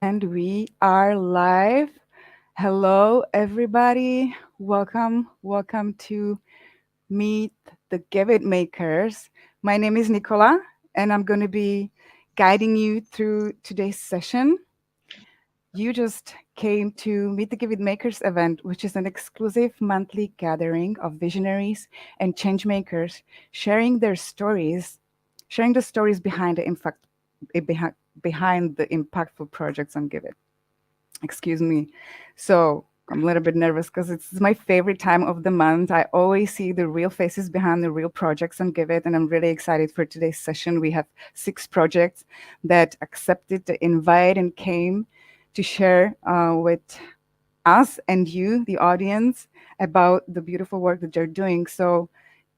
And we are live. Hello, everybody. Welcome to Meet the Giveth Makers. My name is Nicola, and I'm going to be guiding you through today's session. You just came to Meet the Giveth Makers event, which is an exclusive monthly gathering of visionaries and change makers sharing the stories behind behind the impactful projects on Giveth. Excuse me. So I'm a little bit nervous because it's my favorite time of the month. I always see the real faces behind the real projects on Give It, and I'm really excited for today's session. We have 6 projects that accepted the invite and came to share with us and you, the audience, about the beautiful work that they're doing. So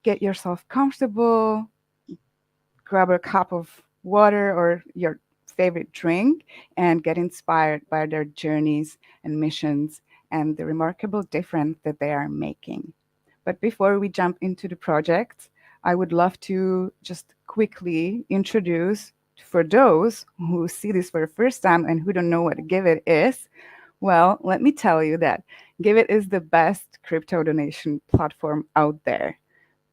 get yourself comfortable, grab a cup of water or your favorite drink and get inspired by their journeys and missions and the remarkable difference that they are making. But before we jump into the project, I would love to just quickly introduce for those who see this for the first time and who don't know what Giveth is. Well, let me tell you that Giveth is the best crypto donation platform out there.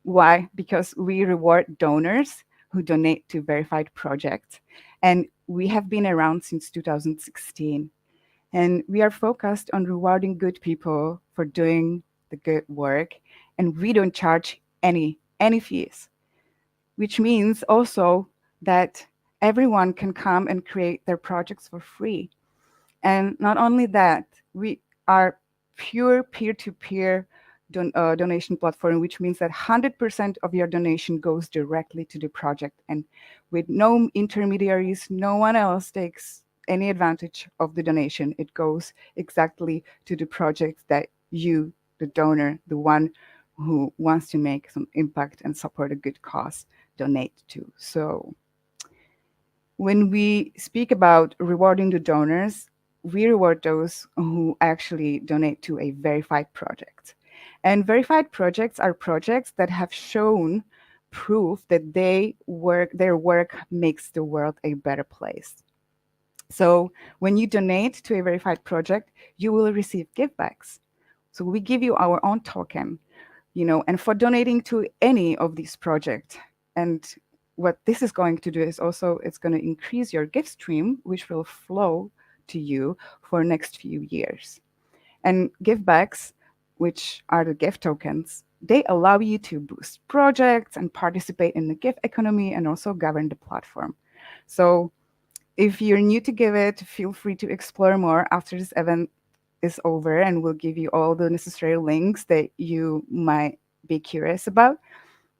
Why? Because we reward donors who donate to verified projects. And we have been around since 2016. And we are focused on rewarding good people for doing the good work. And we don't charge any fees, which means also that everyone can come and create their projects for free. And not only that, we are pure peer-to-peer donation platform, which means that 100% of your donation goes directly to the project. And with no intermediaries, no one else takes any advantage of the donation. It goes exactly to the project that you, the donor, the one who wants to make some impact and support a good cause, donate to. So when we speak about rewarding the donors, we reward those who actually donate to a verified project. And verified projects are projects that have shown proof that their work makes the world a better place. So when you donate to a verified project, you will receive givebacks. So we give you our own token, and for donating to any of these projects. And what this is going to do is also it's going to increase your gift stream, which will flow to you for next few years. And givebacks, which are the gift tokens, they allow you to boost projects and participate in the gift economy and also govern the platform. So if you're new to Giveth, feel free to explore more after this event is over, and we'll give you all the necessary links that you might be curious about.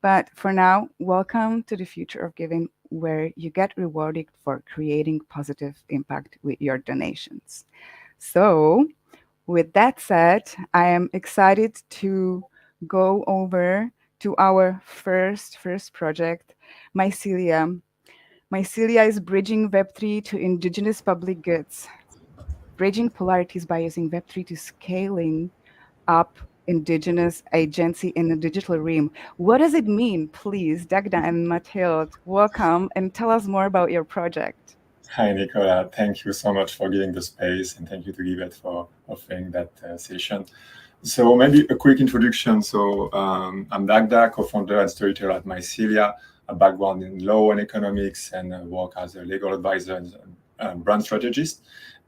But for now, welcome to the future of giving, where you get rewarded for creating positive impact with your donations. So, with that said, I am excited to go over to our first project, Mycelia. Mycelia is bridging Web3 to indigenous public goods, bridging polarities by using Web3 to scaling up indigenous agency in the digital realm. What does it mean? Please, Dagda and Mathilde, welcome and tell us more about your project. Hi, Nicola. Thank you so much for giving the space, and thank you to Giveth for offering that session. So maybe a quick introduction. So I'm Dagda, co-founder and storyteller at Mycelia, a background in law and economics, and work as a legal advisor and brand strategist.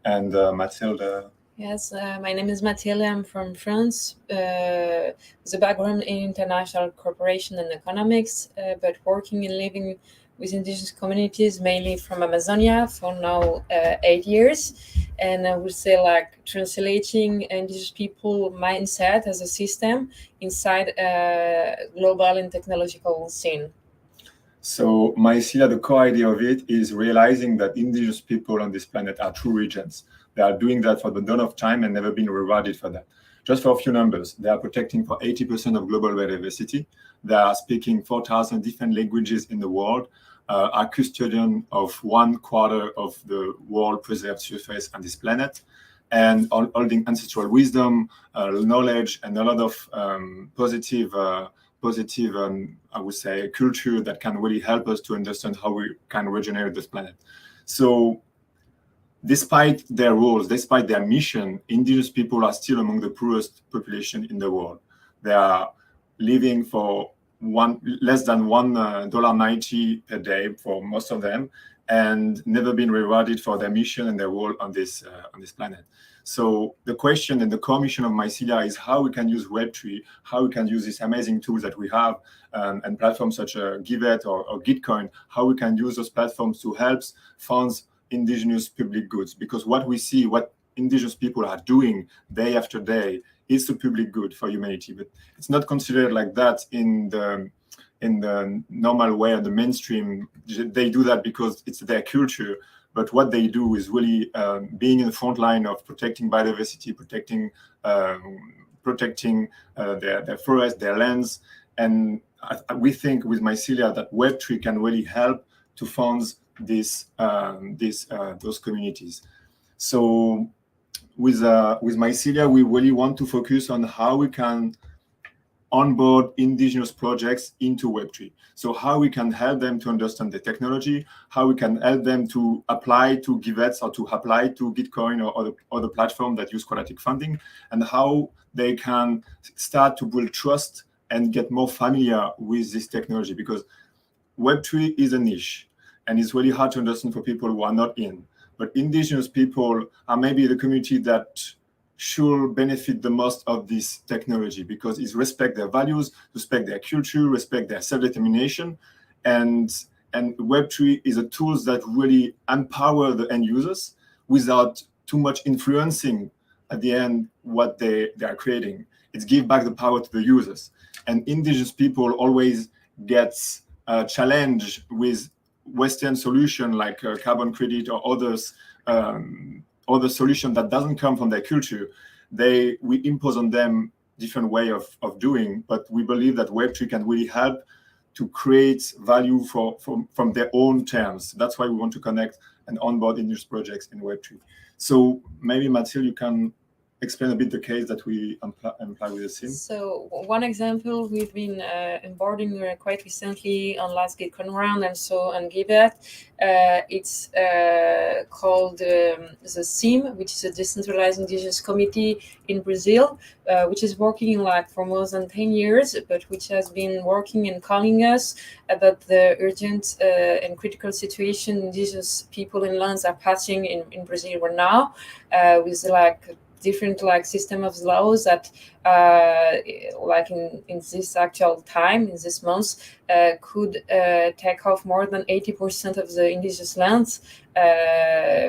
And Mathilde. Yes, my name is Mathilde. I'm from France, with a background in international cooperation and economics, but working and living with indigenous communities, mainly from Amazonia, for now 8 years. And I would say like translating indigenous people mindset as a system inside a global and technological scene. So Mycelia, the core idea of it is realizing that indigenous people on this planet are true regents. They are doing that for the dawn of time and never been rewarded for that. Just for a few numbers, they are protecting for 80% of global biodiversity. They are speaking 4,000 different languages in the world, are custodian of 1/4 of the world preserved surface on this planet, and holding ancestral wisdom, knowledge, and a lot of positive, I would say, culture that can really help us to understand how we can regenerate this planet. So despite their roles, despite their mission, indigenous people are still among the poorest population in the world. They are living for less than $1.90 per day for most of them, and never been rewarded for their mission and their role on this planet. So the question and the core mission of Mycelia is how we can use Web3, how we can use these amazing tools that we have, and platforms such as Giveth or Gitcoin, how we can use those platforms to help fund indigenous public goods. Because what we see, what indigenous people are doing day after day, is the public good for humanity, but it's not considered like that in the normal way, or the mainstream. They do that because it's their culture, but what they do is really being in the front line of protecting biodiversity, protecting their forests, their lands. And we think with Mycelia that Web3 can really help to fund those communities. So with Mycelia, we really want to focus on how we can onboard indigenous projects into Web3. So how we can help them to understand the technology, how we can help them to apply to Giveth or to apply to Gitcoin or other platform that use quadratic funding, and how they can start to build trust and get more familiar with this technology, because Web3 is a niche and it's really hard to understand for people who are not in. But indigenous people are maybe the community that should benefit the most of this technology, because it respect their values, respect their culture, respect their self-determination. And Web3 is a tool that really empower the end users without too much influencing at the end what they are creating. It gives back the power to the users. And indigenous people always get challenged with Western solution like carbon credit or others, other solution that doesn't come from their culture. We impose on them different way of doing, but we believe that Web3 can really help to create value from their own terms. That's why we want to connect and onboard indigenous projects in Web3. So maybe Mathilde, you can explain a bit the case that we imply with the SIM. So one example, we've been onboarding quite recently on last Gitcoin round and so on Giveth. It's called the SIM, which is a decentralized indigenous committee in Brazil, which is working like for more than 10 years, but which has been working and calling us about the urgent and critical situation indigenous people in lands are passing in Brazil right now, with like different like system of laws that like in this actual time, in this month, could take off more than 80% of the indigenous lands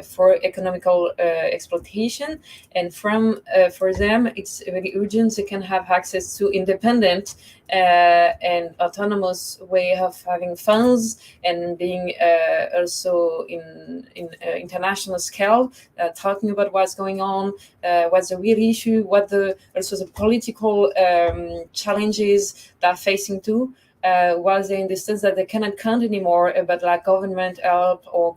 for economical exploitation. And for them, it's very urgent. They can have access to independent and autonomous way of having funds and being also in international scale, talking about what's going on, what's the real issue, what also the political challenges they're facing too, while they understand that they cannot count anymore about like government help or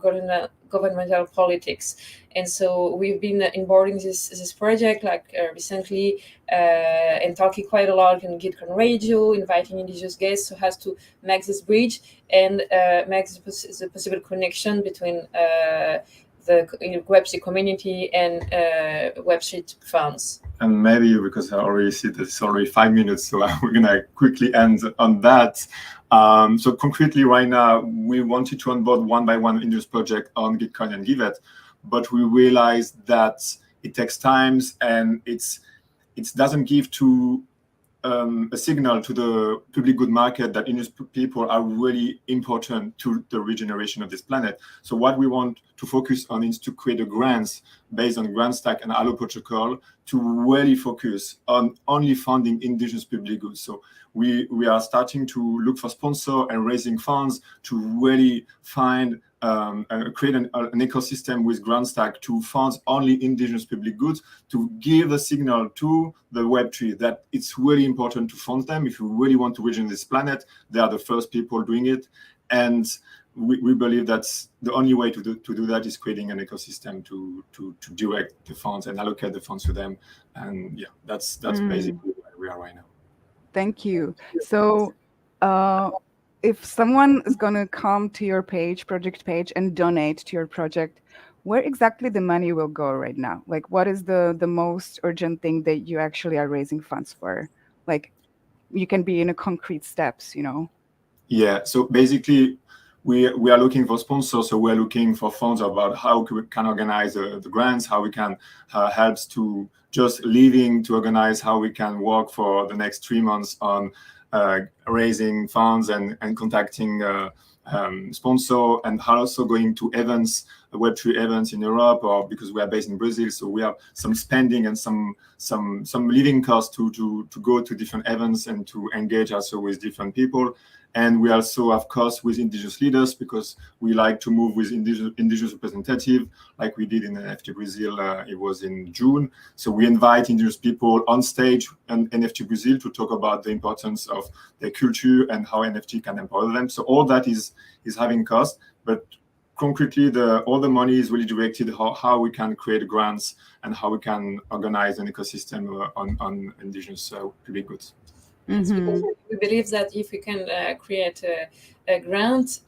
governmental politics. And so we've been onboarding this project like recently and talking quite a lot in Gitcoin Radio, inviting indigenous guests who has to make this bridge and make the possible connection between the Web3 community and Web3 funds. And maybe because I already see that it's already 5 minutes, so we're gonna quickly end on that. So concretely right now, we wanted to onboard one by one indigenous project on Gitcoin and Giveth, but we realized that it takes time and it doesn't give to a signal to the public good market that indigenous people are really important to the regeneration of this planet. So what we want to focus on is to create a grants based on grant stack and Allo protocol to really focus on only funding indigenous public goods. So we are starting to look for sponsor and raising funds to really find create an ecosystem with GrantStack to fund only indigenous public goods, to give a signal to the Web3 that it's really important to fund them. If you really want to regenerate this planet, they are the first people doing it. And we believe that's the only way to do that is creating an ecosystem to direct the funds and allocate the funds to them. And yeah, that's basically where we are right now. Thank you. So if someone is going to come to your project page and donate to your project, where exactly the money will go right now? Like, what is the most urgent thing that you actually are raising funds for? Like, you can be in a concrete steps, you know. Yeah, so basically, we are looking for sponsors. So we're looking for funds about how we can organize the grants, how we can help to just living to organize, how we can work for the next 3 months on raising funds and contacting sponsor, and also going to events, Web3 events in Europe, or because we are based in Brazil, so we have some spending and some living costs to go to different events and to engage also with different people. And we also have costs with indigenous leaders because we like to move with indigenous representative, like we did in NFT Brazil. It was in June. So we invite indigenous people on stage in NFT Brazil to talk about the importance of their culture and how NFT can empower them. So all that is having cost, but concretely, all the money is really directed how we can create grants and how we can organize an ecosystem on indigenous public goods. Yes, because we believe that if we can create a grant,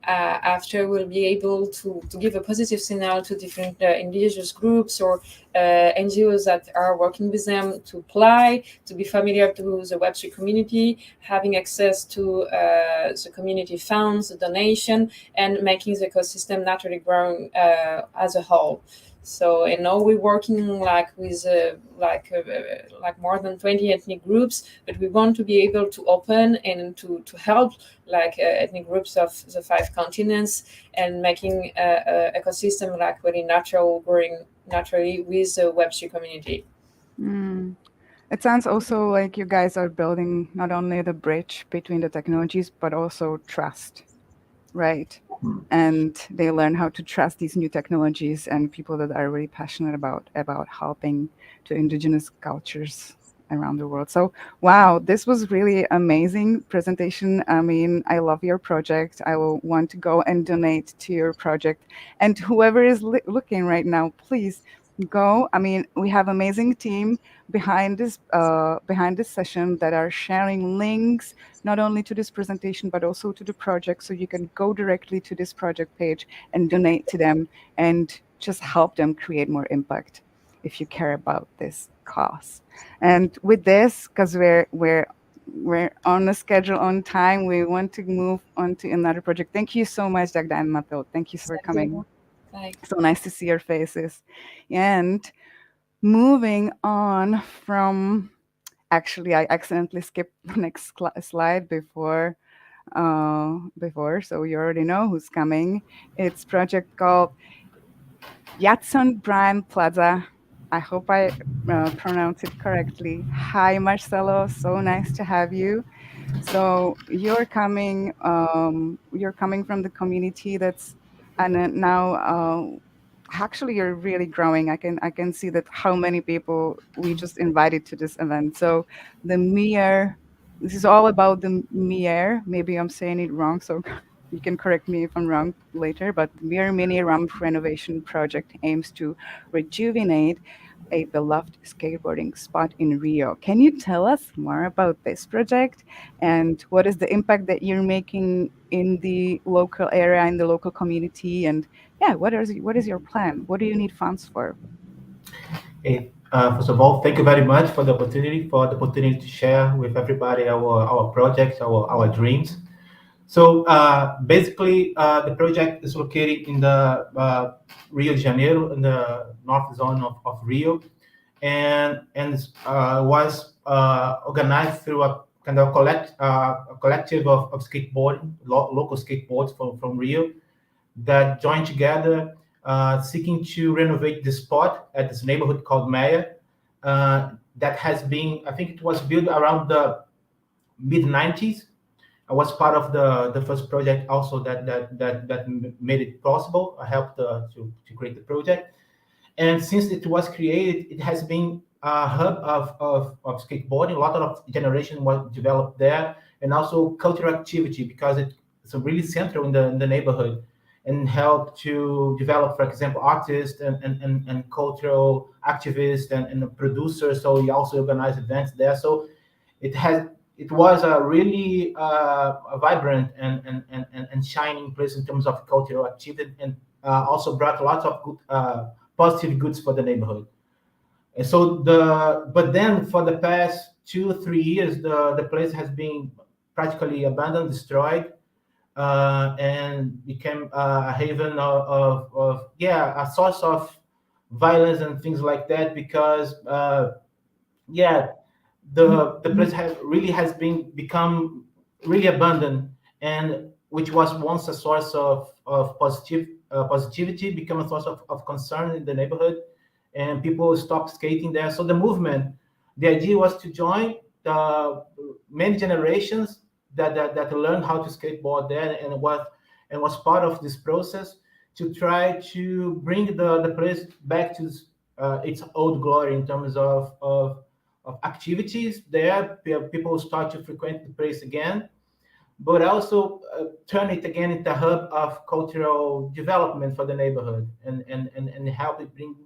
after we'll be able to give a positive signal to different indigenous groups or NGOs that are working with them to apply, to be familiar to the Web3 community, having access to the community funds, the donation, and making the ecosystem naturally growing as a whole. So, and now we're working like with like more than 20 ethnic groups, but we want to be able to open and to help like ethnic groups of the 5 continents and making a ecosystem like very natural, growing naturally with the Web3 community. It sounds also like you guys are building not only the bridge between the technologies, but also trust, right? And they learn how to trust these new technologies and people that are really passionate about helping to indigenous cultures around the world. So wow, this was really amazing presentation. I mean, I love your project. I will want to go and donate to your project. And whoever is looking right now, please go. I mean, we have amazing team behind this session that are sharing links not only to this presentation but also to the project, so you can go directly to this project page and donate to them and just help them create more impact if you care about this cause. And with this, because we're on the schedule, on time, we want to move on to another project. Thank you so much, Dagda and Mathilde. Thank you for coming. Bye. So nice to see your faces. And moving on from, actually, I accidentally skipped the next slide before, so you already know who's coming. It's project called Yatson Brian Plaza. I hope I pronounce it correctly. Hi, Marcelo. So nice to have you. So you're coming from the community that's, and now actually you're really growing. I can see that how many people we just invited to this event. So the Mier, this is all about the Mier. Maybe I'm saying it wrong, so you can correct me if I'm wrong later. But the Mier Mini Ramp Renovation Project aims to rejuvenate a beloved skateboarding spot in Rio. Can you tell us more about this project and what is the impact that you're making in the local area, in the local community? And yeah, what is your plan? What do you need funds for? Hey, first of all, thank you very much for the opportunity to share with everybody our projects, our dreams. So basically, the project is located in the Rio de Janeiro, in the north zone of Rio, and was organized through a kind of a collective of skateboarding, local skateboards from Rio that joined together, seeking to renovate the spot at this neighborhood called Maya. That has been, I think it was built around the mid 90s. I was part of the first project also that made it possible. I helped to create the project. And since it was created, it has been a hub of skateboarding. A lot of generation was developed there, and also cultural activity because it's really central in the neighborhood and help to develop, for example, artists and cultural activists and producers. So we also organize events there. So it was a really vibrant and shining place in terms of cultural activity also brought lots of good, positive goods for the neighborhood. And so but then for the past 2 3 years, the place has been practically abandoned, destroyed, and became a haven of yeah, a source of violence and things like that, because yeah, the place has been become really abundant, and which was once a source of positivity become a source of concern in the neighborhood, and people stopped skating there. So the idea was to join the many generations that learned how to skateboard there, and was part of this process to try to bring the place back to its old glory in terms of activities there. People start to frequent the place again, but also turn it again into a hub of cultural development for the neighborhood, and help it bring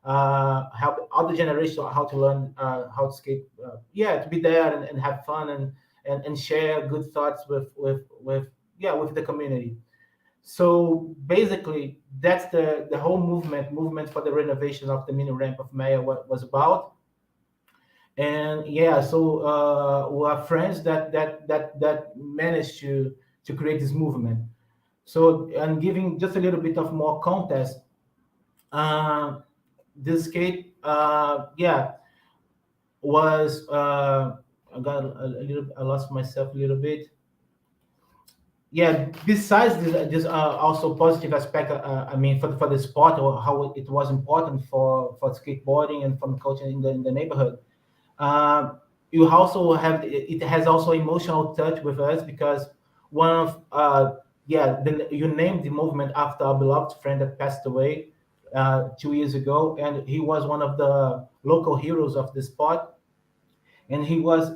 help other generations how to learn how to skate. Yeah, to be there and have fun, and share good thoughts with the community. So basically, that's the whole movement for the renovation of the mini ramp of Maya was about. And yeah, so we are friends that managed to create this movement. So, and giving just a little bit of more context, uh, this skate yeah, was I got a little, I lost myself a little bit. Yeah, besides this also positive aspect, I mean, for the sport, or how it was important for skateboarding and from culture in the neighborhood. Um, you also have, it has also emotional touch with us, because one of yeah, you named the movement after a beloved friend that passed away 2 years ago, and he was one of the local heroes of the sport, and he was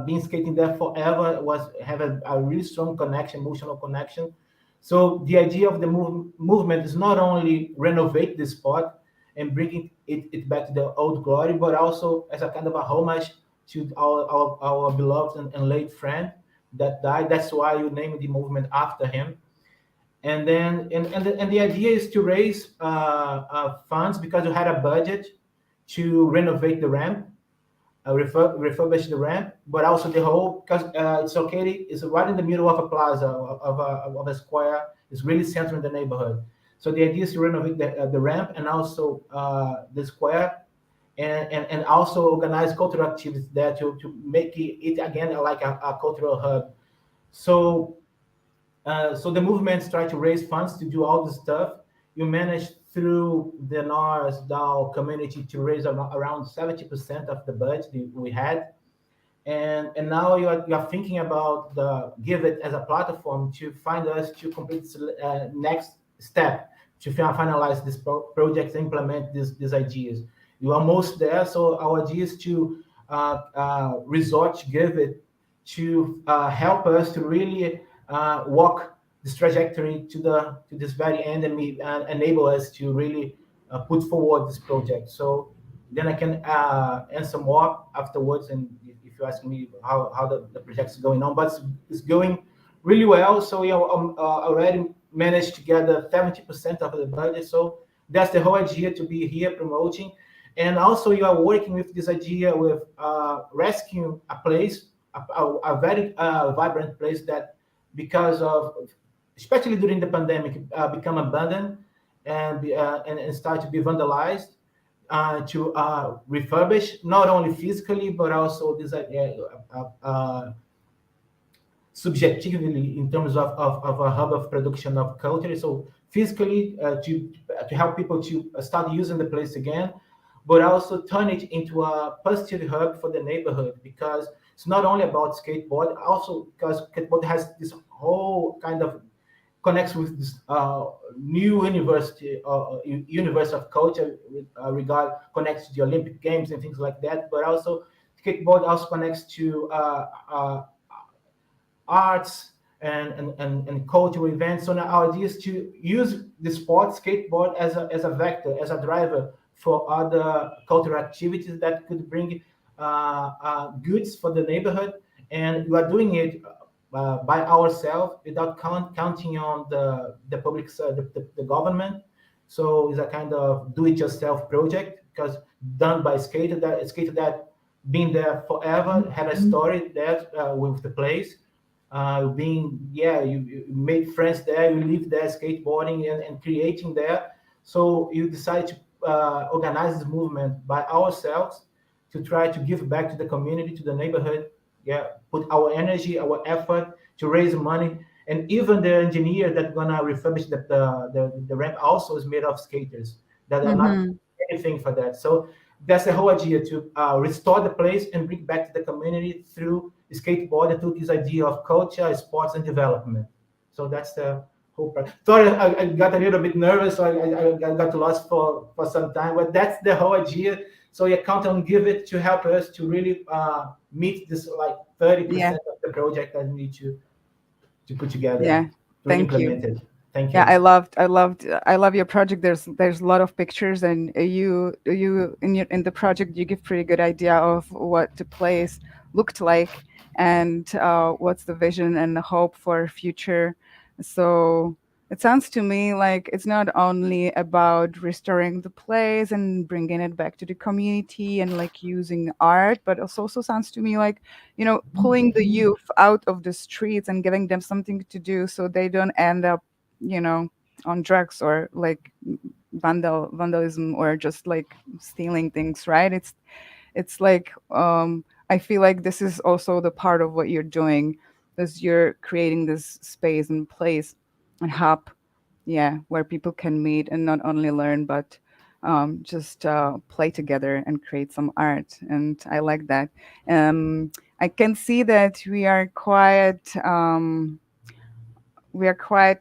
been skating there forever. Was have a really strong connection, emotional connection. So the idea of the movement is not only renovate the spot and bring it back to the old glory, but also as a kind of a homage to our beloved and late friend that died. That's why you named the movement after him. And then and the idea is to raise funds, because you had a budget to renovate the ramp, refurbish the ramp, but also the whole, because it's located, it's right in the middle of a plaza, of a square. It's really central in the neighborhood. So the idea is to renovate the ramp, and also the square, and also organize cultural activities there to make it again like a cultural hub. So so the movements try to raise funds to do all this stuff. You manage through the NARS DAO community to raise around 70% of the budget we had. And now you are thinking about the Giveth as a platform to find us to complete next step to finalize this project, implement these ideas. You are almost there. So our idea is to resort to Giveth to help us to really walk this trajectory to this very end, and enable us to really put forward this project. So then I can answer more afterwards, and if you ask me how the project is going on, but it's going really well. So we already managed to gather 70% of the budget. So that's the whole idea, to be here promoting. And also you are working with this idea with rescuing a place, a very vibrant place that, because of, especially during the pandemic, become abandoned, and start to be vandalized, to refurbish, not only physically but also this subjectively, in terms of a hub of production of culture. So physically, to help people to start using the place again, but also turn it into a positive hub for the neighborhood, because it's not only about skateboard, also because skateboard has this whole kind of connects with this new universe of culture, connects to the Olympic Games and things like that. But also skateboard also connects to arts and cultural events. So now our idea is to use the sport skateboard as a vector, as a driver for other cultural activities that could bring goods for the neighborhood. And we are doing it by ourselves, without counting on the public, the government. So it's a kind of do-it-yourself project because done by skater that been there forever, had a story there with the place. You made friends there, you live there, skateboarding and creating there. So you decide to organize this movement by ourselves to try to give back to the community, to the neighborhood. Yeah, put our energy, our effort to raise money, and even the engineer that gonna refurbish the ramp also is made of skaters that are not Mm-hmm. anything for that. So that's the whole idea to restore the place and bring back to the community through skateboard and through this idea of culture, sports, and development. So that's the whole part. Sorry, I got a little bit nervous, so I got lost for some time, but that's the whole idea. So you count on Giveth to help us to really meet this like Yeah. 30% of the project that we need to put together Yeah. to Thank you. implement it. Thank Yeah, you. I love your project. There's a lot of pictures, and you in the project you give pretty good idea of what the place looked like, and what's the vision and the hope for future. So it sounds to me like it's not only about restoring the place and bringing it back to the community and like using art, but it also sounds to me like, pulling the youth out of the streets and giving them something to do so they don't end up, you know, on drugs or like vandalism or just like stealing things, right? It's like, I feel like this is also the part of what you're doing, is you're creating this space and place and hub, yeah, where people can meet and not only learn but just play together and create some art. And I like that. I can see that we are quite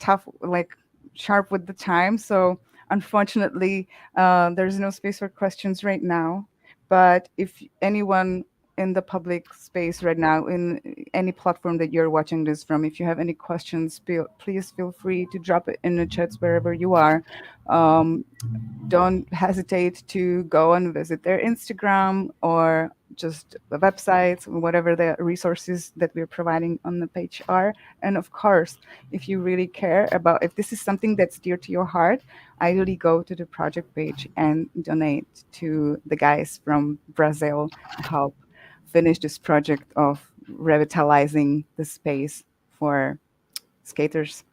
tough, like sharp with the time. So unfortunately, there's no space for questions right now. But if anyone in the public space right now, in any platform that you're watching this from, if you have any questions, please feel free to drop it in the chats wherever you are. Um, don't hesitate to go and visit their Instagram or just the websites, whatever the resources that we're providing on the page are. And of course, if you really care about, if this is something that's dear to your heart, ideally go to the project page and donate to the guys from Brazil to help finish this project of revitalizing the space for skaters.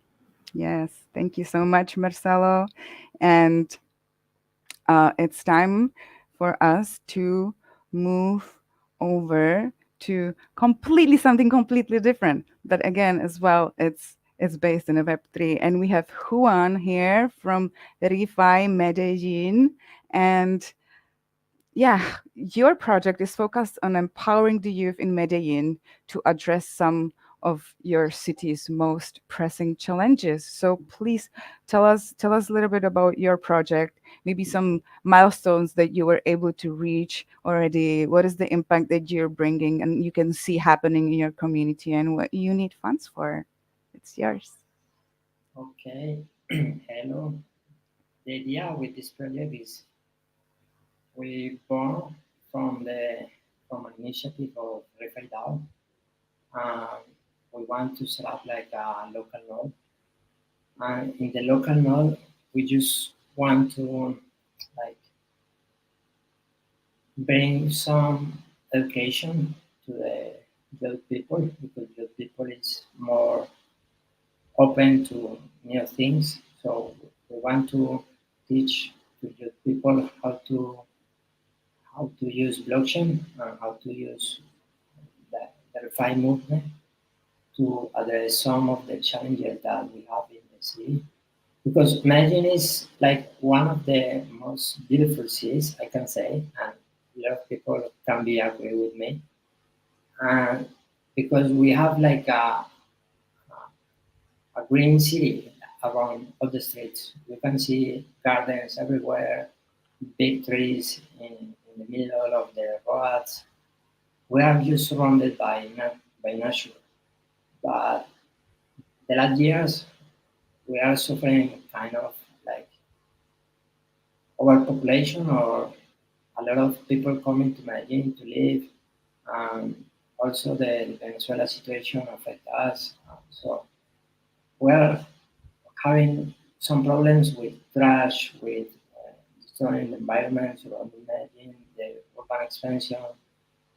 Yes, thank you so much, Marcelo. And it's time for us to move over to completely something completely different. But again, as well, it's based in a Web3. And we have Juan here from Refi Medellin. And yeah, your project is focused on empowering the youth in Medellin to address some of your city's most pressing challenges. So please tell us a little bit about your project, maybe some milestones that you were able to reach already. What is the impact that you're bringing and you can see happening in your community and what you need funds for? It's yours. Okay. Hello. The idea with this project is we born from an initiative of Refaidao. Um, we want to set up like a local node, and in the local node, we just want to like bring some education to the young people because young people is more open to new things. So we want to teach to young people how to use blockchain and how to use the refined movement to address some of the challenges that we have in the city. Because Medellin is like one of the most beautiful cities, I can say, and a lot of people can be agree with me. And because we have like a green city around all the streets, you can see gardens everywhere, big trees in the middle of the roads. We are just surrounded by nature, but the last years we are suffering kind of like overpopulation or a lot of people coming to Medellin to live. Also, the Venezuela situation affect us. So we're having some problems with trash, with destroying the environment, so imagine the urban expansion,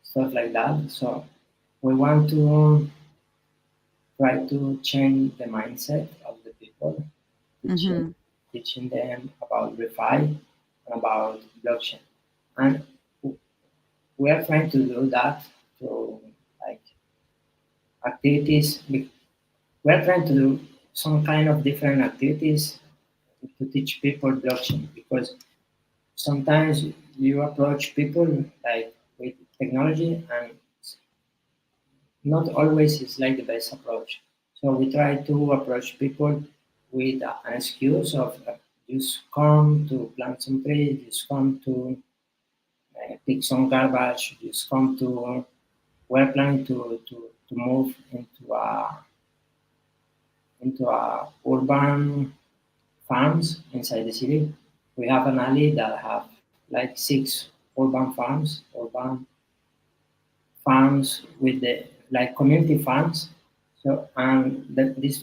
stuff like that. So we want to try to change the mindset of the people, teaching, Mm-hmm. teaching them about ReFi and about blockchain. And we are trying to do that through like activities. We are trying to do some kind of different activities to teach people blockchain because sometimes you approach people like with technology and not always is like the best approach. So we try to approach people with an excuse of just come to plant some trees, just come to pick some garbage, just come to, we're planning to move into a urban farms inside the city. We have an alley that have like 6 urban farms with the like community farms. So and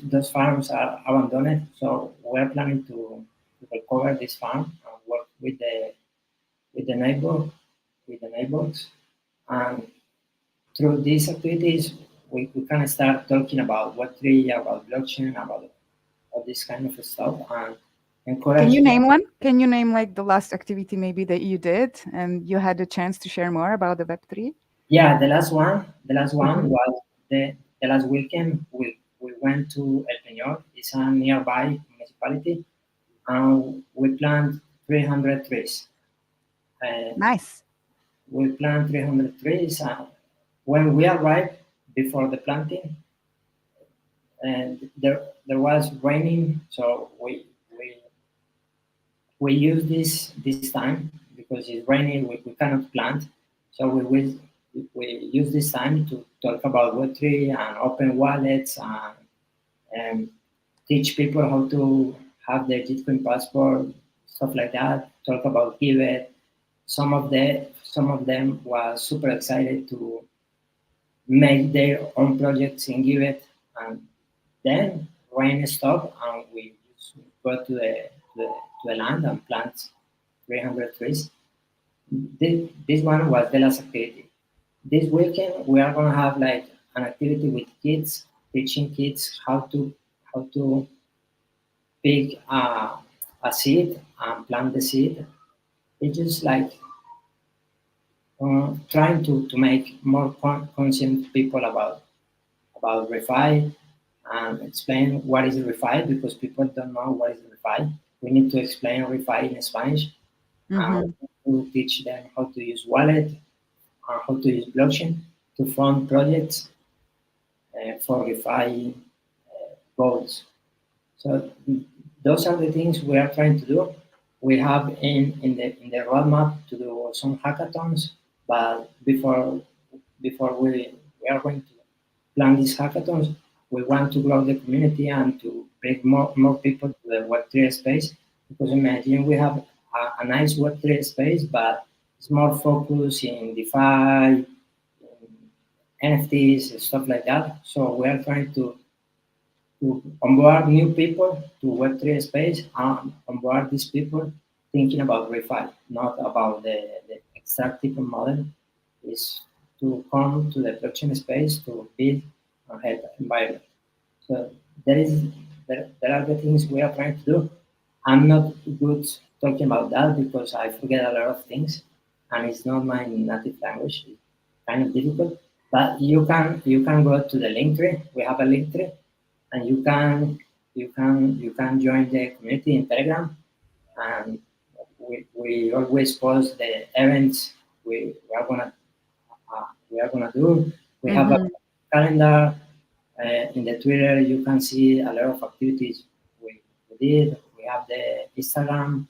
those farms are abandoned. So we're planning to recover this farm and work with the neighbor with the neighbors. And through these activities, we can start talking about Web3, about blockchain, about all this kind of stuff, and Can encourage you them. name one? Can you name like the last activity maybe that you did and you had a chance to share more about the Web3? Yeah, the last one Mm-hmm. was the last weekend. We went to El Peñol. It's a nearby municipality, and we planted 300 trees. Uh, Nice. we planted 300 trees, and when we arrived before the planting, and there was raining, so we use this time because it's raining. We cannot plant, so we use this time to talk about Web3 and open wallets and teach people how to have their Bitcoin passport, stuff like that. Talk about Giveth. Some of them were super excited to make their own projects in Giveth, and then rain stopped, and we just go to the land and plant 300 trees. This one was the last activity. This weekend we are gonna have like an activity with kids, teaching kids how to pick a seed and plant the seed. It's just like trying to make more conscient people about refi and explain what is refi because people don't know what is refi. We need to explain refi in Spanish and Mm-hmm. to teach them how to use wallet and how to use blockchain to fund projects for refi goals. So those are the things we are trying to do. We have in the roadmap to do some hackathons, but before we are going to plan these hackathons, we want to grow the community and to bring more people to the Web3 space. Because imagine we have a nice Web3 space, but it's more focused in DeFi, NFTs, and stuff like that. So we are trying to onboard new people to Web3 space and onboard these people thinking about refi, not about the extractive model, is to come to the blockchain space to build a health environment. So there is there are the things we are trying to do. I'm not good talking about that because I forget a lot of things and it's not my native language. It's kind of difficult. But you can go to the link tree. We have a link tree and you can join the community in Telegram, and we always post the events we are gonna do. We have a Mm-hmm. calendar in the Twitter. You can see a lot of activities we did. We have the Instagram,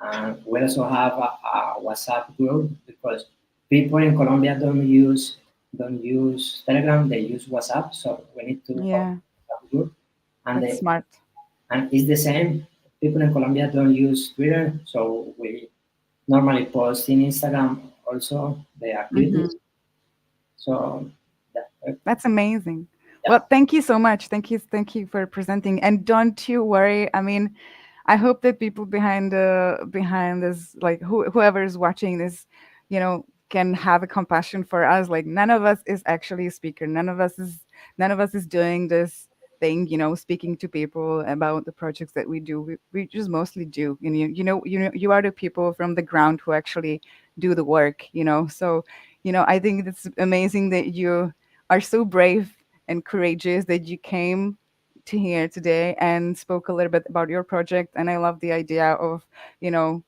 and we also have a WhatsApp group because people in Colombia don't use Telegram. They use WhatsApp, so we need to open Yeah, a WhatsApp group and that's smart. it's the same. People in Colombia don't use Twitter, so we normally post in Instagram also the Mm-hmm. activities. So that, That's amazing. yeah, Well, thank you so much. Thank you for presenting. And don't you worry. I mean, I hope that people behind this, like whoever is watching this, can have a compassion for us. Like none of us is actually a speaker. None of us is doing this thing, speaking to people about the projects that we do. We just mostly do. And you are the people from the ground who actually do the work. So, I think it's amazing that you are so brave and courageous that you came to here today and spoke a little bit about your project. And I love the idea of,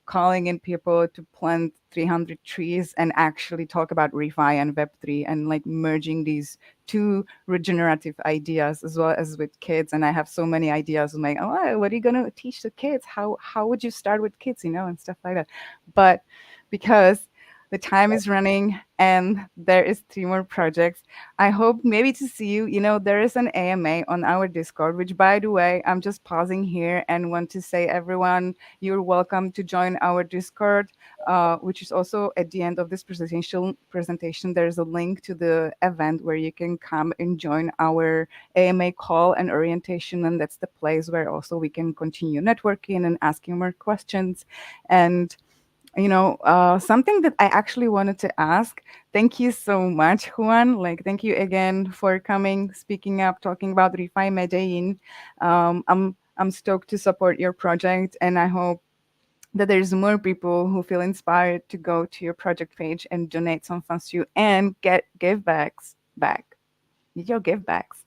calling in people to plant 300 trees and actually talk about refi and Web3 and like merging these two regenerative ideas as well as with kids. And I have so many ideas. I'm like, oh, what are you going to teach the kids? How would you start with kids, and stuff like that. But because the time is running and there is 3 more projects, I hope maybe to see you. There is an AMA on our Discord, which, by the way, I'm just pausing here and want to say, everyone, you're welcome to join our Discord, which is also at the end of this presentation. There's a link to the event where you can come and join our AMA call and orientation. And that's the place where also we can continue networking and asking more questions. And something that I actually wanted to ask. Thank you so much, Juan. Like, thank you again for coming, speaking up, talking about Refi Medellin. I'm stoked to support your project, and I hope that there's more people who feel inspired to go to your project page and donate some funds to you and get give backs back. Your give backs.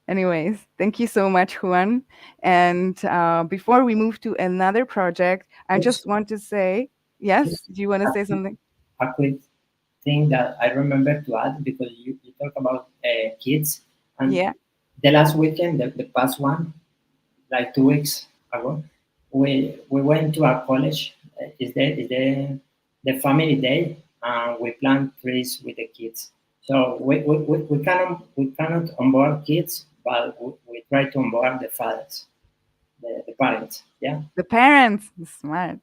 Anyways, thank you so much, Juan. And before we move to another project, I just Just, want to say, yes, just do you want to say something? a quick thing that I remember to add because you talk about kids and Yeah. the last weekend, the past one, like 2 weeks ago, we went to a college. The family day, and we plant trees with the kids. So we cannot onboard kids, but we try to onboard the fathers, the parents. Yeah. The parents, smart.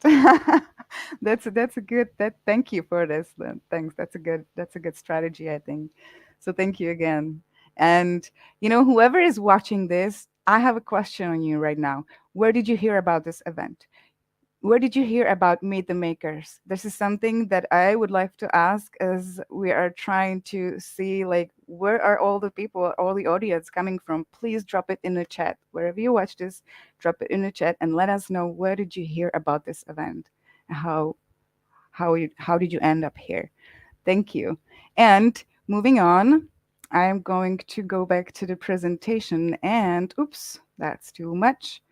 That's a good thank you for this. Then. Thanks. That's a good strategy, I think. So thank you again. And whoever is watching this, I have a question on you right now. Where did you hear about this event? Where did you hear about Meet the Makers? This is something that I would like to ask as we are trying to see, like, where are all the people, all the audience coming from? Please drop it in the chat. Wherever you watch this, drop it in the chat and let us know, where did you hear about this event? How did you end up here? Thank you. And moving on, I'm going to go back to the presentation and oops, that's too much.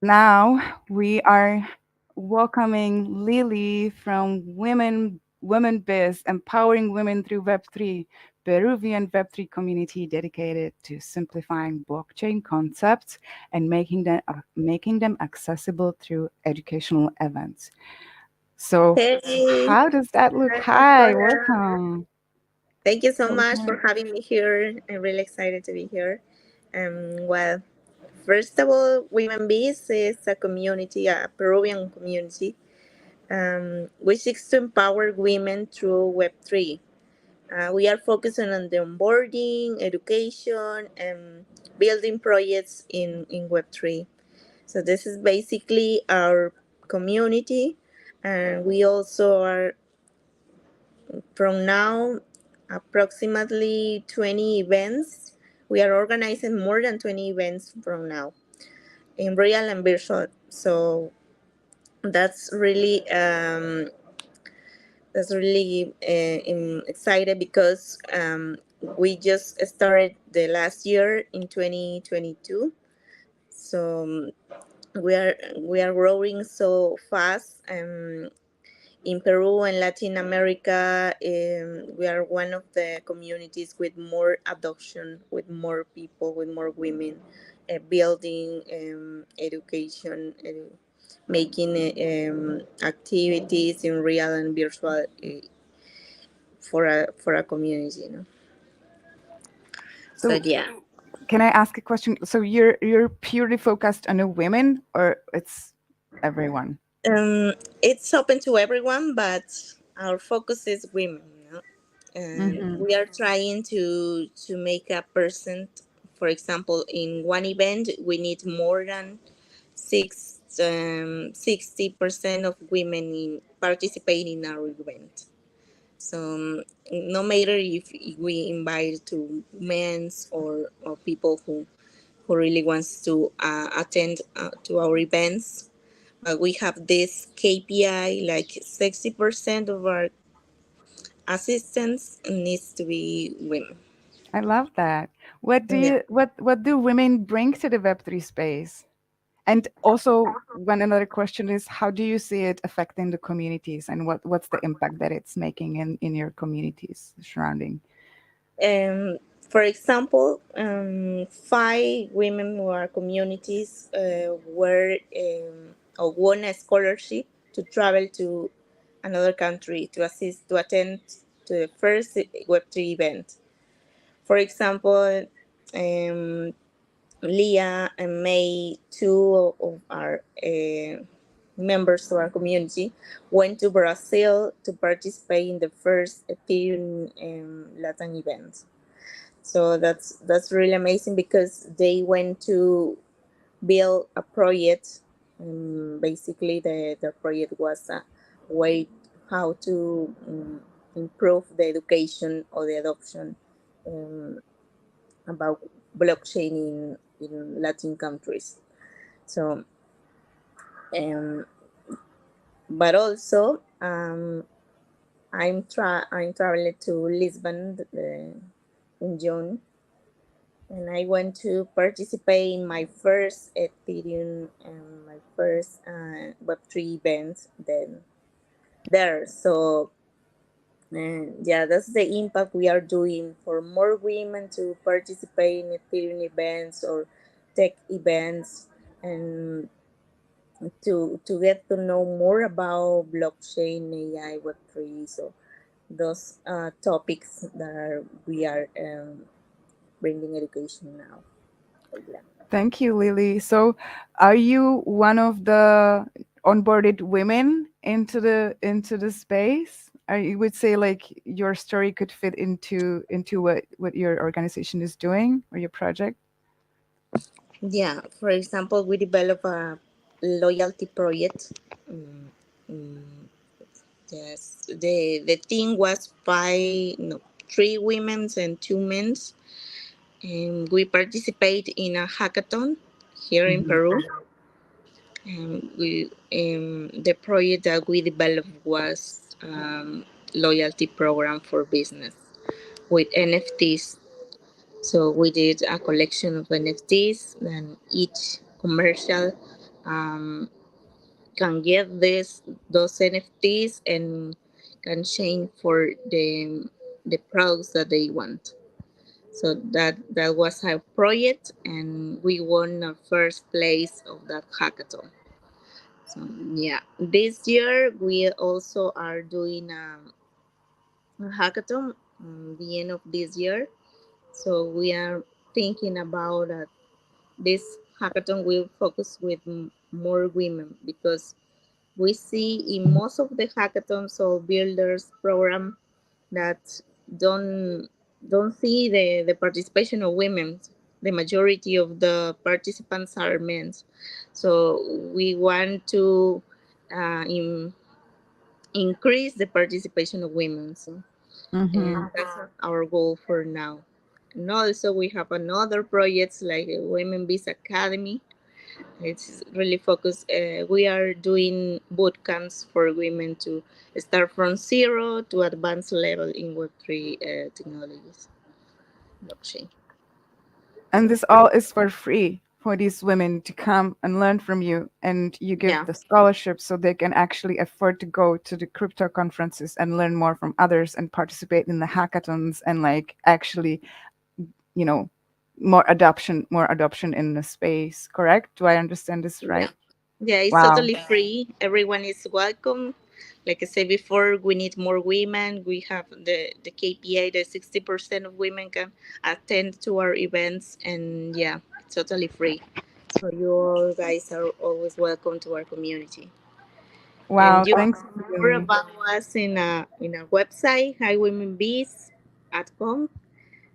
Now we are welcoming Lily from Women Biz, empowering women through Web3, Peruvian Web3 community dedicated to simplifying blockchain concepts and making them accessible through educational events. So, Hey, how does that look? hi, Hi, Victoria. welcome. Thank you so much for Welcome. having me here. I'm really excited to be here. Well, first of all, Women Bees is a community, a Peruvian community, which seeks to empower women through Web3. We are focusing on the onboarding, education, and building projects in Web3. So this is basically our community, and we also are from now approximately 20 events. We are organizing more than 20 events from now in real and virtual. So that's really excited because we just started the last year in 2022. So we are growing so fast. In Peru and Latin America, we are one of the communities with more adoption, with more people, with more women, building education, making activities in real and virtual for a community. So So, yeah, can I ask a question? So you're purely focused on the women, or it's everyone? it's open to everyone, but our focus is women. And Mm-hmm. we are trying to make a percent. For example, in one event we need more than 60% of women participate in our event. So no matter if we invite to men's or people who really wants to attend to our events, but we have this KPI like 60% of our assistants needs to be women. I love that. What do Yeah. you what do women bring to the Web3 space? And also, one another question is, how do you see it affecting the communities, and what's the impact that it's making in your communities surrounding? Um, for example, 5 women who are communities were or won a scholarship to travel to another country to assist to attend to the first Web3 event. For example, um, Leah and May, two of our members of our community, went to Brazil to participate in the first Ethereum Latin event. So that's really amazing because they went to build a project. Basically, the project was a way how to improve the education or the adoption um, about blockchain in Latin countries. So, um, but also I'm traveling to Lisbon in June, and I went to participate in my first Ethereum and my first Web3 event then there. So yeah, that's the impact we are doing for more women to participate in Ethereum events or tech events, and to get to know more about blockchain, AI, Web3. So those topics that we are bringing education now. Yeah. Thank you, Lily. So, are you one of the onboarded women into the space? You would say like your story could fit into what your organization is doing or your project? Yeah, for example, we develop a loyalty project. Mm, mm, yes, the team was 5, no, 3 women and 2 men, and we participate in a hackathon here in Mhm. Peru. And we the project that we developed was loyalty program for business with NFTs. So we did a collection of NFTs, and each commercial um, can get those NFTs and can change for the products that they want. So that was our project, and we won our first place of that hackathon. So yeah, this year we also are doing a hackathon the end of this year. So we are thinking about this hackathon will focus with more women because we see in most of the hackathons or builders program that don't don't see the participation of women. The majority of the participants are men. So we want to increase the participation of women. So, and Mhm. that's our goal for now. And also we have another projects like Women Biz Academy. It's really focused. We are doing boot camps for women to start from zero to advanced level in Web3 technologies, blockchain. And this all is for free for these women to come and learn from you, and you give Yeah, the scholarships so they can actually afford to go to the crypto conferences and learn more from others and participate in the hackathons and like actually, you know, more adoption in the space. Correct? Do I understand this yeah. right? Yeah, it's Wow. totally free. Everyone is welcome. Like I said before, we need more women. We have the KPI that 60% of women can attend to our events, and yeah, it's totally free. So you all guys are always welcome to our community. And Wow. you can Thanks, know more Lily. about us in our website, highwomenbees.com,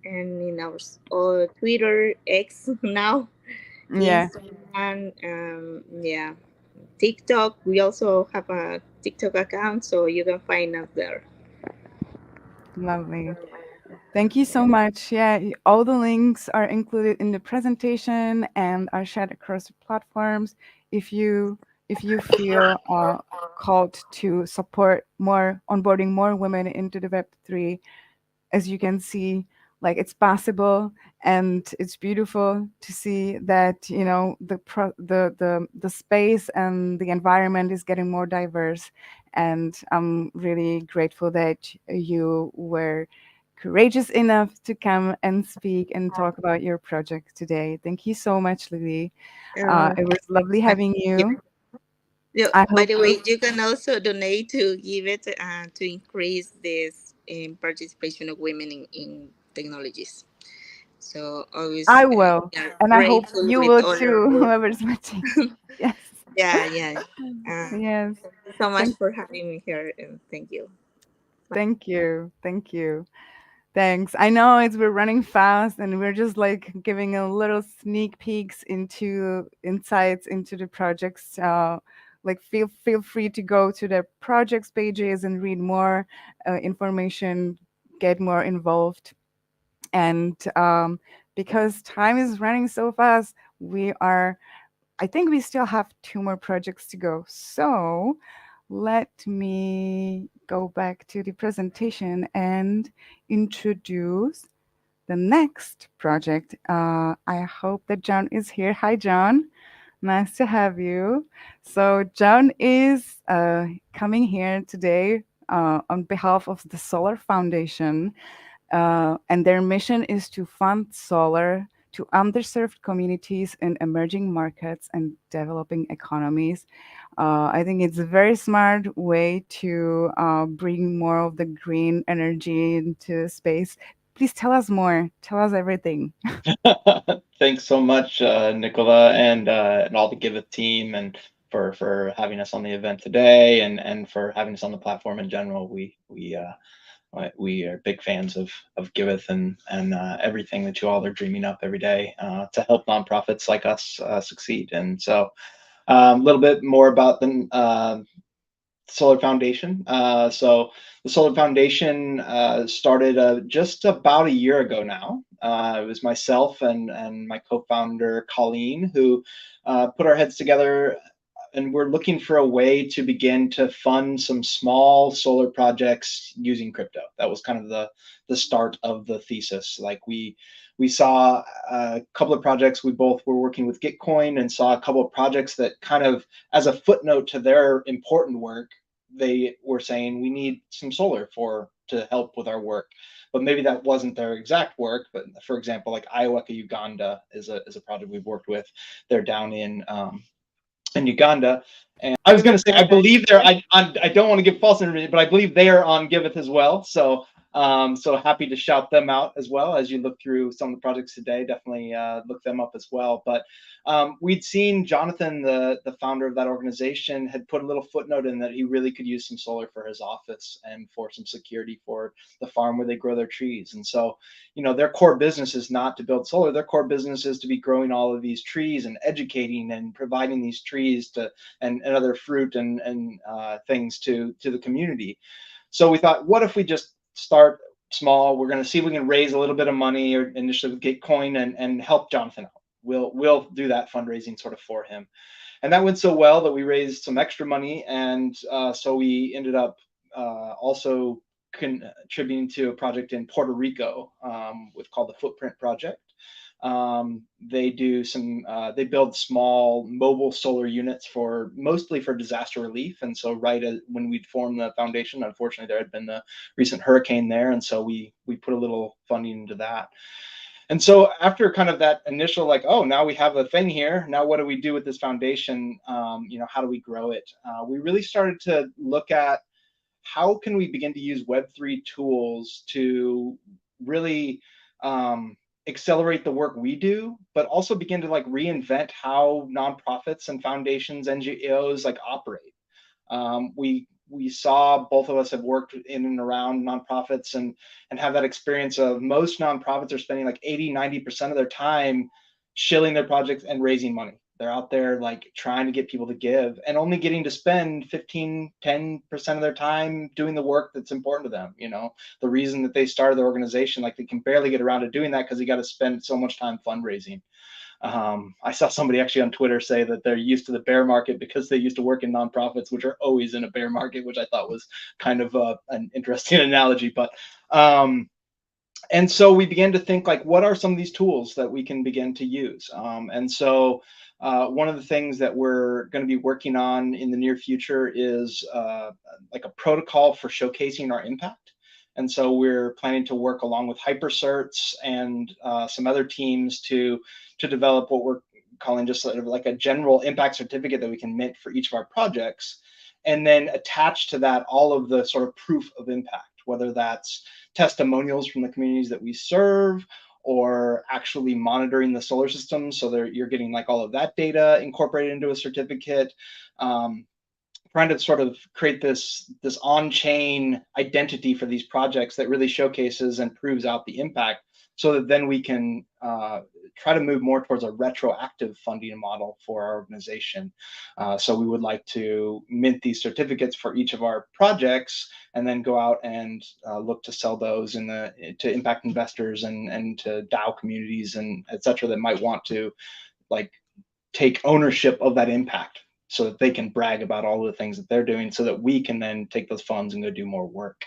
and in our Twitter X now. Yeah, Instagram, yeah, TikTok. We also have a TikTok account, so you can find us there. lovely. Thank you so much. Yeah, all the links are included in the presentation and are shared across the platforms. If you feel called to support more onboarding more women into the Web3, as you can see, like it's possible, and it's beautiful to see that the space and the environment is getting more diverse. And I'm really grateful that you were courageous enough to come and speak and talk about your project today. Thank you so much, Lily. Uh, It was lovely having you. Yeah, I by hope the way, you can also donate to Giveth to increase this participation of women in technologies. So always I will, we are and I hope grateful you with will all your too, work. whoever's watching. Yes. Yeah, yeah. Yes. Thank you so much Thank for having me here, and thank you. thank you. Thank you. Thanks. I know we're running fast and we're just like giving a little sneak peeks into insights into the projects. Like feel free to go to the projects pages and read more information, get more involved. And because time is running so fast, I think we still have two more projects to go. So let me go back to the presentation and introduce the next project. I hope that John is here. Hi, John. Nice to have you. So John is coming here today on behalf of the Solar Foundation, and their mission is to fund solar to underserved communities in emerging markets and developing economies. I think it's a very smart way to bring more of the green energy into space. Please tell us more. Tell us everything. Thanks so much, Nicola, and all the Giveth team, and for having us on the event today, and for having us on the platform in general. We are big fans of Giveth and everything that you all are dreaming up every day to help nonprofits like us succeed. And so, a little bit more about the Solar Foundation. So the Solar Foundation started just about a year ago now. It was myself and my co-founder Colleen who put our heads together, and we're looking for a way to begin to fund some small solar projects using crypto. That was kind of the start of the thesis. Like we saw a couple of projects. We both were working with Gitcoin and saw a couple of projects that kind of, as a footnote to their important work, they were saying we need some solar to help with our work, but maybe that wasn't their exact work. But for example, like Iowa, Uganda is a project we've worked with. They're down in Uganda. And I was going to say, I believe I don't want to give false information, but I believe they are on Giveth as well. So, so happy to shout them out as well as you look through some of the projects today. Definitely look them up as well. But we'd seen Jonathan, the founder of that organization, had put a little footnote in that he really could use some solar for his office and for some security for the farm where they grow their trees. And so, their core business is not to build solar. Their core business is to be growing all of these trees and educating and providing these trees and other fruit and things to the community. So we thought, what if we just start small? We're going to see if we can raise a little bit of money or initially with Gitcoin and help Jonathan out. We'll do that fundraising sort of for him. And that went so well that we raised some extra money, and so we ended up also contributing to a project in Puerto Rico called the Footprint Project. They build small mobile solar units mostly for disaster relief. And so when we'd formed the foundation, unfortunately there had been the recent hurricane there. And so we put a little funding into that. And so after kind of that initial, like, oh, now we have a thing here. Now what do we do with this foundation? How do we grow it? We really started to look at how can we begin to use Web3 tools to really accelerate the work we do, but also begin to like reinvent how nonprofits and foundations, NGOs like operate. We saw, both of us have worked in and around nonprofits and have that experience of most nonprofits are spending like 80-90% of their time shilling their projects and raising money. They're out there like trying to get people to give and only getting to spend 10% of their time doing the work that's important to them. You know, the reason that they started the organization, like they can barely get around to doing that because you got to spend so much time fundraising. I saw somebody actually on Twitter say that they're used to the bear market because they used to work in nonprofits, which are always in a bear market, which I thought was kind of an interesting analogy. But and so we began to think like, what are some of these tools that we can begin to use? And so one of the things that we're going to be working on in the near future is like a protocol for showcasing our impact. And so we're planning to work along with HyperCerts and some other teams to develop what we're calling just sort of like a general impact certificate that we can mint for each of our projects, and then attach to that all of the sort of proof of impact, whether that's testimonials from the communities that we serve, or actually monitoring the solar system, so you're getting like all of that data incorporated into a certificate. Trying to sort of create this on-chain identity for these projects that really showcases and proves out the impact, so that then we can try to move more towards a retroactive funding model for our organization. So we would like to mint these certificates for each of our projects, and then go out and look to sell those to impact investors and to DAO communities and et cetera that might want to like take ownership of that impact, so that they can brag about all the things that they're doing, so that we can then take those funds and go do more work.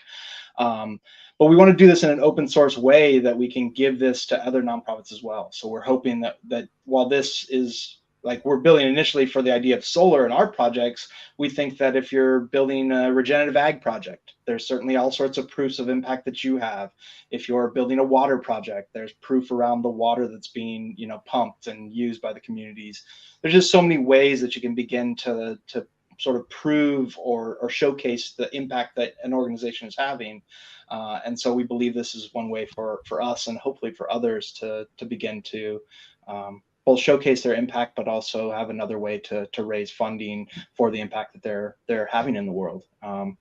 But we want to do this in an open source way that we can give this to other nonprofits as well. So we're hoping that while this is like we're building initially for the idea of solar in our projects, we think that if you're building a regenerative ag project, there's certainly all sorts of proofs of impact that you have. If you're building a water project, there's proof around the water that's being, pumped and used by the communities. There's just so many ways that you can begin to sort of prove or showcase the impact that an organization is having. And so we believe this is one way for us and hopefully for others to begin to both showcase their impact, but also have another way to raise funding for the impact that they're having in the world. And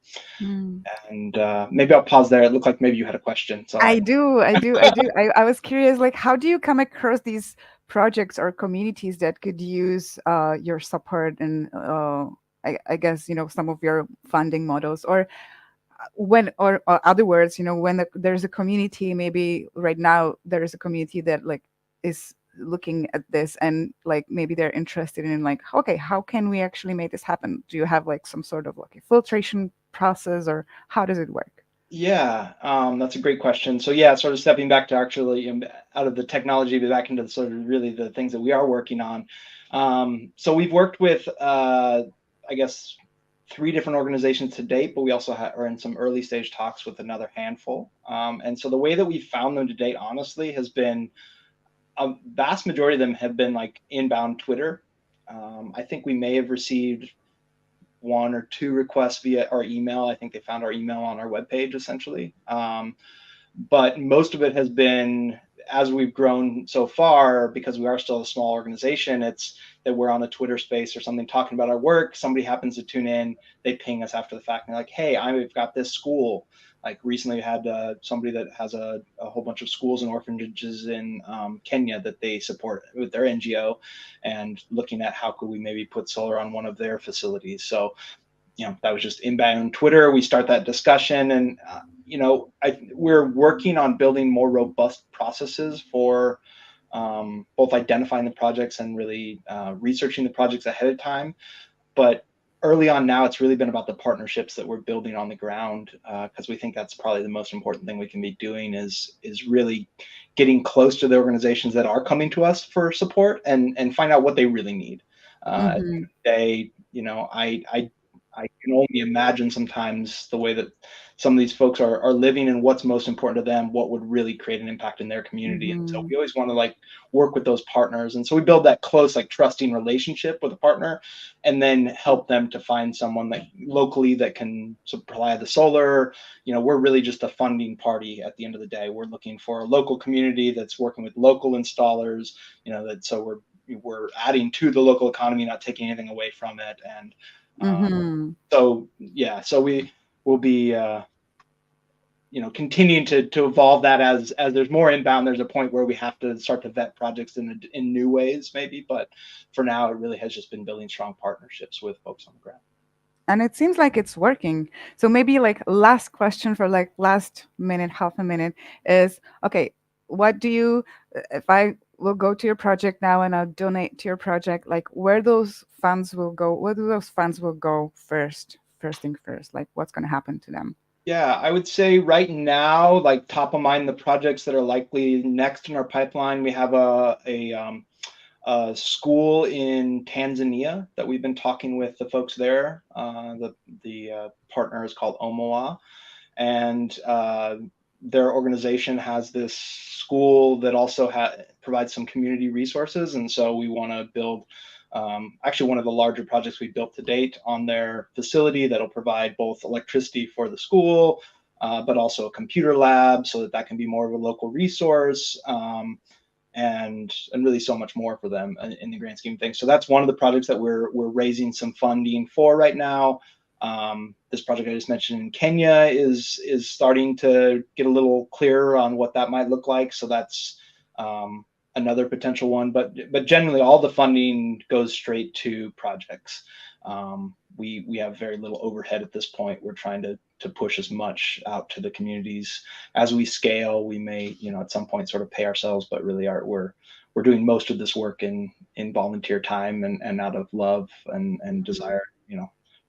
maybe I'll pause there. It looked like maybe you had a question. So I do. I was curious, like, how do you come across these projects or communities that could use your support and I guess, some of your funding models, or other words, when there's a community, maybe right now there is a community that like is looking at this and like maybe they're interested in like, okay, how can we actually make this happen? Do you have like some sort of like a filtration process, or how does it work? Yeah, that's a great question. So yeah, sort of stepping back to actually out of the technology, but back into sort of really the things that we are working on. So we've worked with, I guess, 3 different organizations to date, but we also are in some early stage talks with another handful. And so the way that we found them to date, honestly, has been a vast majority of them have been like inbound Twitter. I think we may have received 1 or 2 requests via our email. I think they found our email on our webpage essentially. But most of it has been, as we've grown so far, because we are still a small organization, it's that we're on a Twitter space or something talking about our work. Somebody happens to tune in, they ping us after the fact, and they're like, hey, I've got this school. Like recently we had somebody that has a whole bunch of schools and orphanages in Kenya that they support with their NGO, and looking at how could we maybe put solar on one of their facilities. So, that was just inbound Twitter. We start that discussion, and we're working on building more robust processes for both identifying the projects and really researching the projects ahead of time. But early on now, it's really been about the partnerships that we're building on the ground, because we think that's probably the most important thing we can be doing is really getting close to the organizations that are coming to us for support and find out what they really need. At the end of the day, I can only imagine sometimes the way that some of these folks are living and what's most important to them, what would really create an impact in their community. And so we always want to like work with those partners. And so we build that close, like trusting relationship with a partner, and then help them to find someone that locally that can supply the solar. We're really just a funding party at the end of the day. We're looking for a local community that's working with local installers, so we're adding to the local economy, not taking anything away from it. And so we will be continuing to evolve that as there's more inbound. There's a point where we have to start to vet projects in new ways, maybe. But for now, it really has just been building strong partnerships with folks on the ground. And it seems like it's working. So maybe like last question for like last minute, half a minute is, okay, what do you, if I will go to your project now and I'll donate to your project, like where those funds will go, where do those funds will go first thing first, like what's going to happen to them? Yeah, I would say right now, like top of mind, the projects that are likely next in our pipeline, we have a school in Tanzania that we've been talking with the folks there. The partner is called Omoa, and their organization has this school that also provides some community resources, and so we want to build actually one of the larger projects we built to date on their facility that'll provide both electricity for the school, but also a computer lab so that can be more of a local resource. And really so much more for them in the grand scheme of things. So that's one of the projects that we're raising some funding for right now. This project I just mentioned in Kenya is starting to get a little clearer on what that might look like. So that's another potential one. But generally, all the funding goes straight to projects. We have very little overhead at this point. We're trying to push as much out to the communities. As we scale, we may, at some point sort of pay ourselves, but really we're doing most of this work in volunteer time and out of love and desire.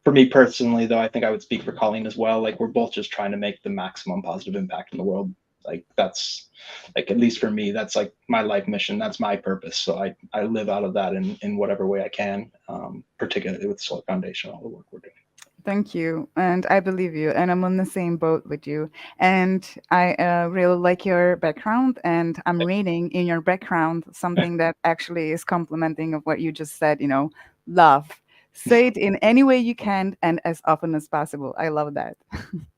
For me personally, though, I think I would speak for Colleen as well. Like we're both just trying to make the maximum positive impact in the world. Like that's like, at least for me, that's like my life mission. That's my purpose. So I live out of that in whatever way I can, particularly with Solar Foundation, all the work we're doing. Thank you. And I believe you. And I'm on the same boat with you. And I really like your background. And I'm reading in your background something that actually is complementing of what you just said, love. Say it in any way you can and as often as possible. I love that.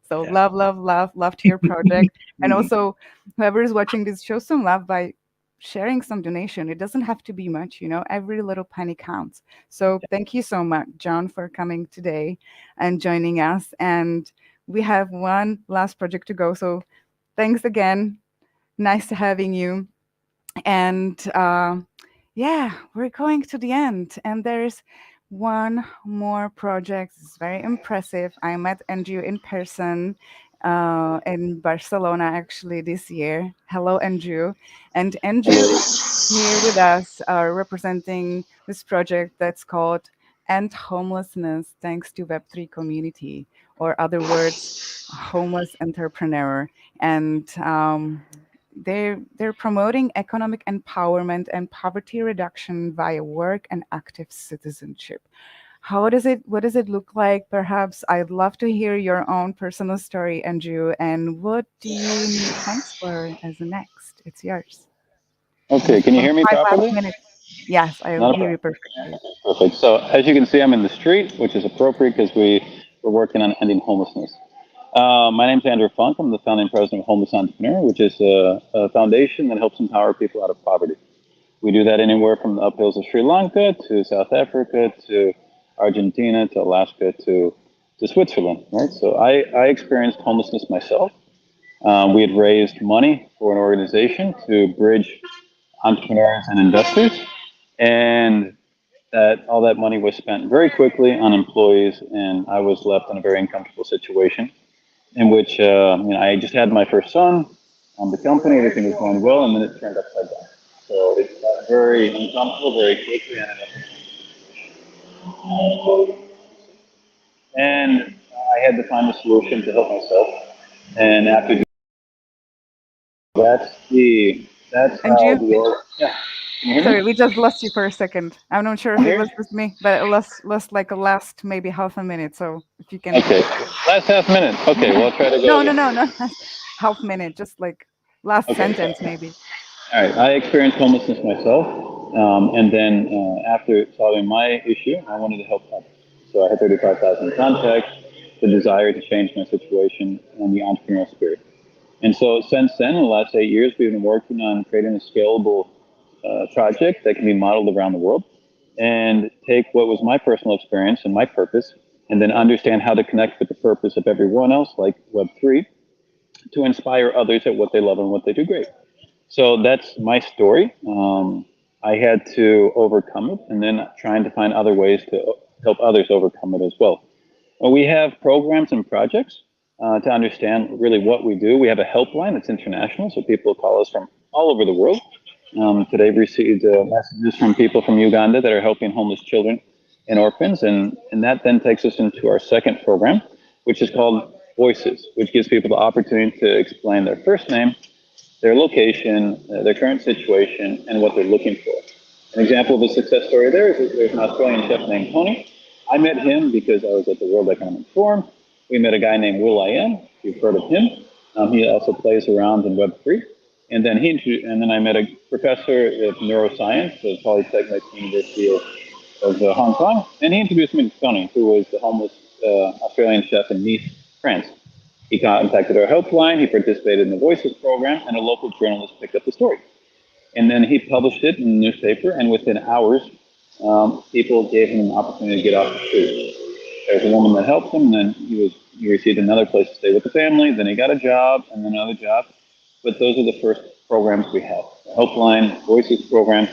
So yeah. love to your project. And also, whoever is watching this, show some love by sharing some donation. It doesn't have to be much, every little penny counts. So thank you so much, John, for coming today and joining us. And we have one last project to go. So thanks again. Nice to having you. And we're going to the end. And there's one more project. It's very impressive. I met Andrew in person in Barcelona actually this year. Hello, Andrew. And Andrew is here with us representing this project that's called End Homelessness Thanks to Web3 Community, or other words, homeless entrepreneur. And they're promoting economic empowerment and poverty reduction via work and active citizenship. What does it look like? Perhaps I'd love to hear your own personal story, Andrew, and what do you need thanks for as the next? It's yours. Okay, can you hear me properly? Yes, I hear you perfectly. Perfect. So as you can see, I'm in the street, which is appropriate because we're working on ending homelessness. My name's Andrew Funk. I'm the founding president of Homeless Entrepreneur, which is a foundation that helps empower people out of poverty. We do that anywhere from the uphills of Sri Lanka to South Africa to Argentina to Alaska to Switzerland, right? So I experienced homelessness myself. We had raised money for an organization to bridge entrepreneurs and investors, and all that money was spent very quickly on employees, and I was left in a very uncomfortable situation in which I just had my first son on the company, everything was going well, and then it turned upside down. So it got very uncomfortable very quickly, and I had to find a solution to help myself. And after that's how the Sorry, we just lost you for a second. I'm not sure if it was just me, but it lost like a last maybe half a minute. So if you can. Okay, last half minute. Okay, we'll try to go. No, half minute, just like last sentence maybe. All right, I experienced homelessness myself, and then after solving my issue, I wanted to help others. So I had 35,000 contacts, the desire to change my situation, and the entrepreneurial spirit. And so since then, in the last 8 years, we've been working on creating a scalable project that can be modeled around the world and take what was my personal experience and my purpose, and then understand how to connect with the purpose of everyone else, like Web3, to inspire others at what they love and what they do great. So that's my story. I had to overcome it, and then trying to find other ways to help others overcome it as well. We have programs and projects to understand really what we do. We have a helpline that's international, so people call us from all over the world. Today we received messages from people from Uganda that are helping homeless children and orphans, and that then takes us into our second program, which is called Voices, which gives people the opportunity to explain their first name, their location, their current situation, and what they're looking for. An example of a success story there is that there's an Australian chef named Tony. I met him because I was at the World Economic Forum. We met a guy named Will I Am. You've heard of him. He also plays around in Web3. And then I met a professor of neuroscience at Polytechnic University of Hong Kong, and he introduced me to Tony, who was the homeless Australian chef in Nice, France. He contacted our helpline, he participated in the Voices program, and a local journalist picked up the story. And then he published it in the newspaper, and within hours, people gave him an opportunity to get off the street. There's a woman that helped him, and then he received another place to stay with the family, then he got a job, and then another job. But those are the first programs we have. The Helpline, Voices program,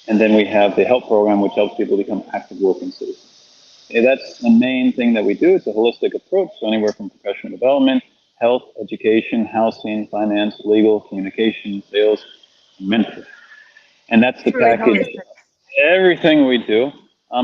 and then we have the Help program, which helps people become active working citizens. And that's the main thing that we do. It's a holistic approach, so anywhere from professional development, health, education, housing, finance, legal, communication, sales, and mentoring. And that's the package. Everything we do,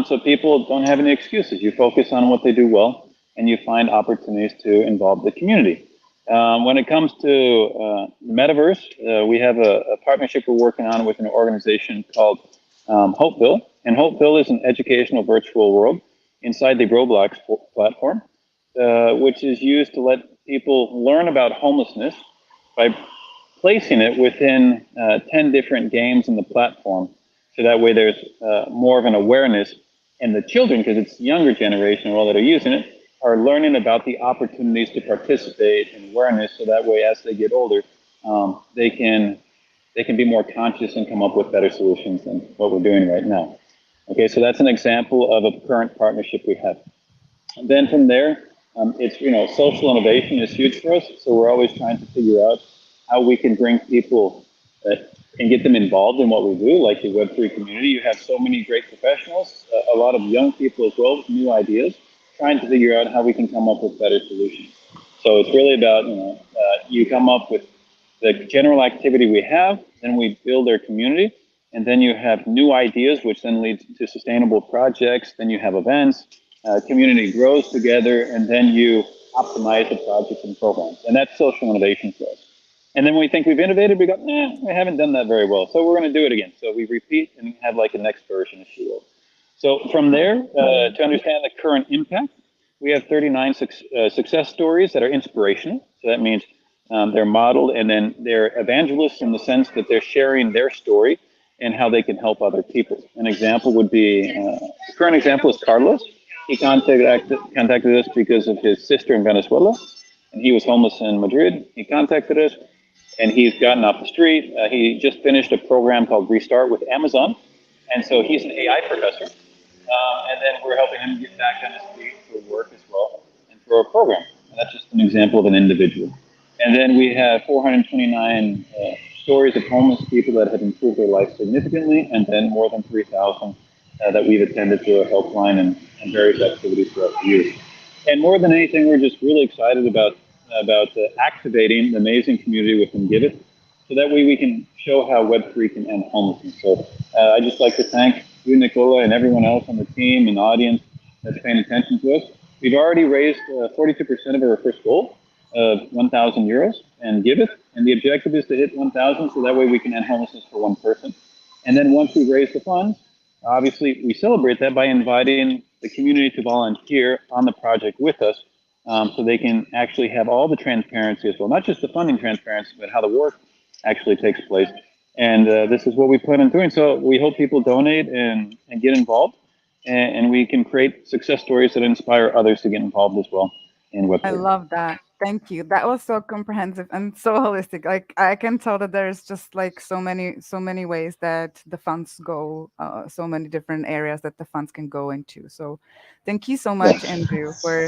so people don't have any excuses. You focus on what they do well, and you find opportunities to involve the community. When it comes to the metaverse, we have a partnership we're working on with an organization called Hopeville. And Hopeville is an educational virtual world inside the Roblox platform, which is used to let people learn about homelessness by placing it within 10 different games in the platform. So that way there's more of an awareness, and the children, because it's the younger generation all that are using it, are learning about the opportunities to participate in awareness, so that way as they get older, they can be more conscious and come up with better solutions than what we're doing right now. Okay, so that's an example of a current partnership we have. And then from there, it's, social innovation is huge for us, so we're always trying to figure out how we can bring people and get them involved in what we do, like the Web3 community. You have so many great professionals, a lot of young people as well with new ideas, trying to figure out how we can come up with better solutions. So it's really about, you come up with the general activity we have, then we build our community, and then you have new ideas, which then leads to sustainable projects, then you have events, community grows together, and then you optimize the projects and programs. And that's social innovation for us. And then when we think we've innovated, we go, we haven't done that very well. So we're going to do it again. So we repeat and have like a next version, if you will. So from there, to understand the current impact, we have 39 success stories that are inspirational. So that means they're modeled, and then they're evangelists in the sense that they're sharing their story and how they can help other people. An example would be, the current example is Carlos. He contacted us because of his sister in Venezuela, and he was homeless in Madrid. He contacted us, and he's gotten off the street. He just finished a program called Restart with Amazon, and so he's an AI professor. And then we're helping him get back on his feet for work as well, and for a program. And that's just an example of an individual. And then we have 429 stories of homeless people that have improved their life significantly, and then more than 3,000 that we've attended through a helpline and various activities throughout the years. And more than anything, we're just really excited about activating the amazing community within Giveth, so that way we can show how Web3 can end homelessness. So I'd just like to thank you, Nicola, and everyone else on the team and the audience that's paying attention to us. We've already raised 42% of our first goal of 1,000 euros and Giveth, and the objective is to hit 1,000, so that way we can end homelessness for one person. And then once we raise the funds, obviously we celebrate that by inviting the community to volunteer on the project with us, so they can actually have all the transparency as well, not just the funding transparency, but how the work actually takes place. And this is what we plan on doing. So we hope people donate and get involved, and we can create success stories that inspire others to get involved as well in Web3. I love that. Thank you. That was so comprehensive and so holistic. Like I can tell that there's just like so many ways that the funds go, so many different areas that the funds can go into. So thank you so much, Andrew, for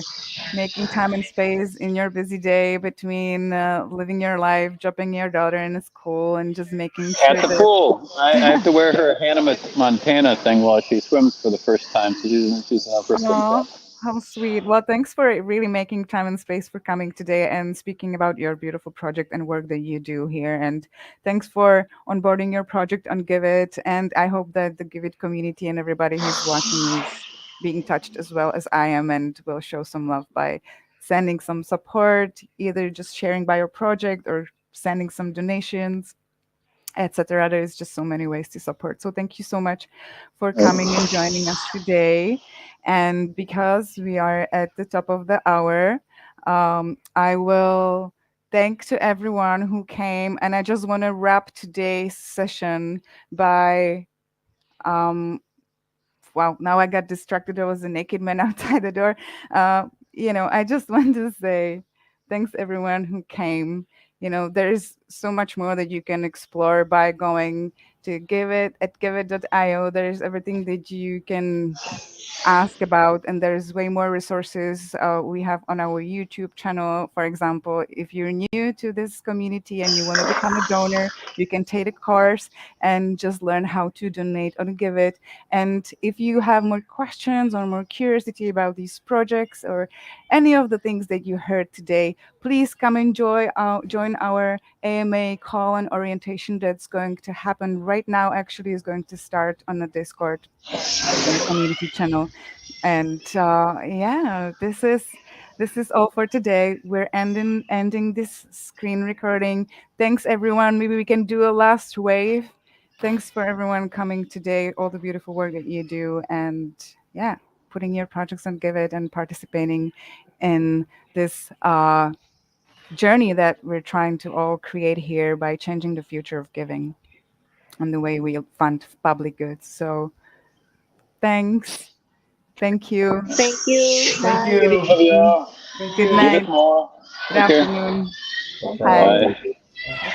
making time and space in your busy day between living your life, dropping your daughter in school, and just making At sure the that. pool. I have to wear her Hannah Montana thing while she swims for the first time. So she's in her first swim Oh, class. how sweet. Well, thanks for really making time and space for coming today and speaking about your beautiful project and work that you do here. And thanks for onboarding your project on Giveth. And I hope that the Giveth community and everybody who's watching is being touched as well as I am and will show some love by sending some support, either just sharing by your project or sending some donations, etc. There's just so many ways to support. So thank you so much for coming and joining us today. And because we are at the top of the hour, I will thank to everyone who came. And I just want to wrap today's session by wow, now I got distracted. There was a naked man outside the door. I just want to say thanks everyone who came. There's so much more that you can explore by going to Giveth at giveth.io. There's everything that you can ask about, and there's way more resources we have on our YouTube channel. For example, if you're new to this community and you want to become a donor, you can take a course and just learn how to donate on Giveth. And if you have more questions or more curiosity about these projects or any of the things that you heard today, please come and join our AMA call and orientation that's going to happen right now. Actually, is going to start on the Discord on the community channel. And yeah, this is all for today. We're ending this screen recording. Thanks everyone. Maybe we can do a last wave. Thanks for everyone coming today, all the beautiful work that you do, and yeah, putting your projects on Giveth and participating in this journey that we're trying to all create here by changing the future of giving and the way we fund public goods. So thanks. Thank you. Thank you. Thank Bye. Good you. Love evening. y'all. Thank Good Give you. it night. more. Good Take care. afternoon. Bye. Bye. Bye.